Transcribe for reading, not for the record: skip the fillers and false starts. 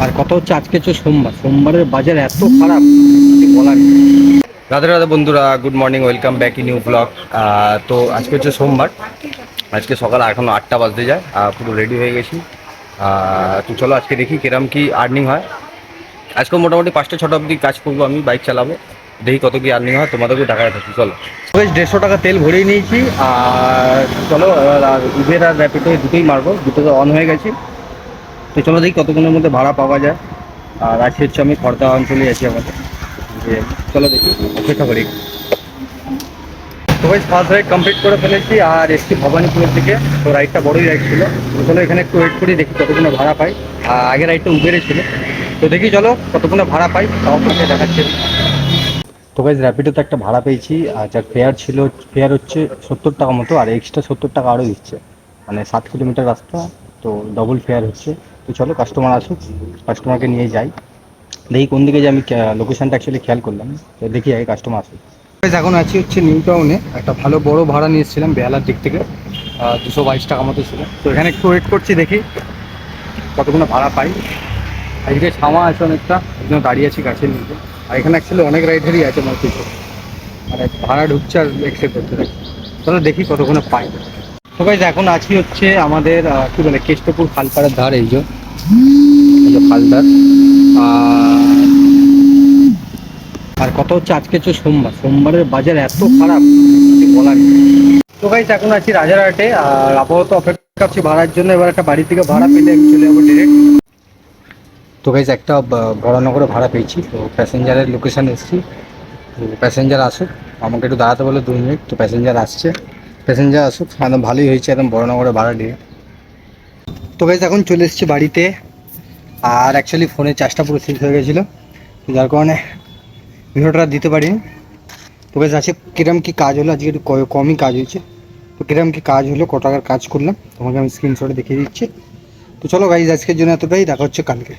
আর কথা হচ্ছে আজকে হচ্ছে সোমবারের বাজার এত খারাপ কিছু বলার নেই। রাধে রাধে বন্ধুরা, good morning, welcome back in new blog. তো আজকে হচ্ছে সোমবার। আজকে সকাল এখন 8টা বাজতে যায়, পুরো রেডি হয়ে গেছি। তো চলো আজকে দেখি কিরম কি আর্নিং হয়। আজকে মোটামুটি 5টা 6টা অবধি কাজ করবো, আমি বাইক চালাবো, দেখি কত কি আর্নিং হয়, তোমাদেরকে টাকায় থাকি। চলো, 150 টাকা তেল ভরেই নিয়েছি। আর চলো উবের আর র্যাপিডো দুটোই মারবো, দুটো তো অন হয়ে গেছে। তো চলো দেখি কতক্ষণের মধ্যে ভাড়া পাওয়া যায়। আর আজকে হচ্ছে আমি খড়দা অঞ্চলে আছি আমাদের, যে চলো দেখি, অপেক্ষা করি। তো ভাই ফার্স্ট রাইড কমপ্লিট করে ফেলেছি আর এসছি ভবানীপুরের দিকে। তো রাইডটা বড়ই রাইড ছিল। তো চলো এখানে একটু ওয়েট করি, দেখি কতক্ষণে ভাড়া পাই। আগে রাইডটা উবেরে ছিল, তো দেখি চলো কতক্ষণে ভাড়া পাই, তাও তোমাকে দেখাচ্ছে। তো ভাই র্যাপিডোতে একটা ভাড়া পেয়েছি, আর যার ফেয়ার ছিল, ফেয়ার হচ্ছে 70 টাকা মতো, আর এক্সট্রা 70 টাকা আরও দিচ্ছে। মানে 7 কিলোমিটার রাস্তা, তো ডবল ফেয়ার হচ্ছে। তো চলো কাস্টমার আসুক, কাস্টমারকে নিয়ে যাই। দেখি কোন দিকে যে আমি লোকেশানটা অ্যাকচুয়ালি খেয়াল করলাম। তো দেখি আগে কাস্টমার আসুক। এখন আছি হচ্ছে নিউ টাউনে, একটা ভালো বড় ভাড়া নিয়ে এসেছিলাম বেহালার দিক থেকে। 222 টাকা মতো ছিল। তো এখানে একটু ওয়েট করছি, দেখি কতক্ষণে ভাড়া পাই। আজকে ছামা আছে অনেকটা, ওই জন্য দাঁড়িয়ে আছি গাছের নিচে। আর এখানে অ্যাকচুয়ালি অনেক রাইডারই আছে আমার কিছু, মানে ভাড়া ঢুকছে আর এক্সেপ্ট করতে থাকছে। তাহলে দেখি কতক্ষণে পাই। তো গাইজ এখন আছি হচ্ছে আমাদের কী বলে কেষ্টপুর খালপাড়ের ধার, এই যে খালদার। আর কথা হচ্ছে আজকে হচ্ছে সোমবারের বাজার এত খারাপ কিছু বলার নেই। তো গাইজ এখন আছি রাজারহাটে, আর আপাতত অপেক্ষা করছি ভাড়ার জন্য। এবার একটা বাড়ি থেকে ভাড়া পেলে আমি চলে যাবো ডিরেক্ট। তো গাইজ একটা বড়নগরে ভাড়া পেয়েছি, তো প্যাসেঞ্জারের লোকেশান এসেছি। তো প্যাসেঞ্জার আসুক, আমাকে একটু দাঁড়াতে বলে 2 মিনিট। তো প্যাসেঞ্জার আসছে, প্যাসেঞ্জার আসুক। একদম ভালোই হয়েছে, একদম বড়নগরে ভাড়া দিয়ে। তো গাইজ এখন চলে এসেছি বাড়িতে। আর অ্যাকচুয়ালি ফোনের চার্জটা পুরো শেষ হয়ে গেছিলো, যার কারণে ভিডিওটা দিতে পারিনি। তো গাইজ আছে কিরম কী কাজ হলো, আজকে একটু কমই কাজ হয়েছে। তো কিরম কী কাজ হলো, কত টাকার কাজ করলাম, তোমাকে আমি স্ক্রিনশটে দেখিয়ে দিচ্ছি। তো চলো গাইজ আজকের জন্য এতটাই, দেখা হচ্ছে কালকে।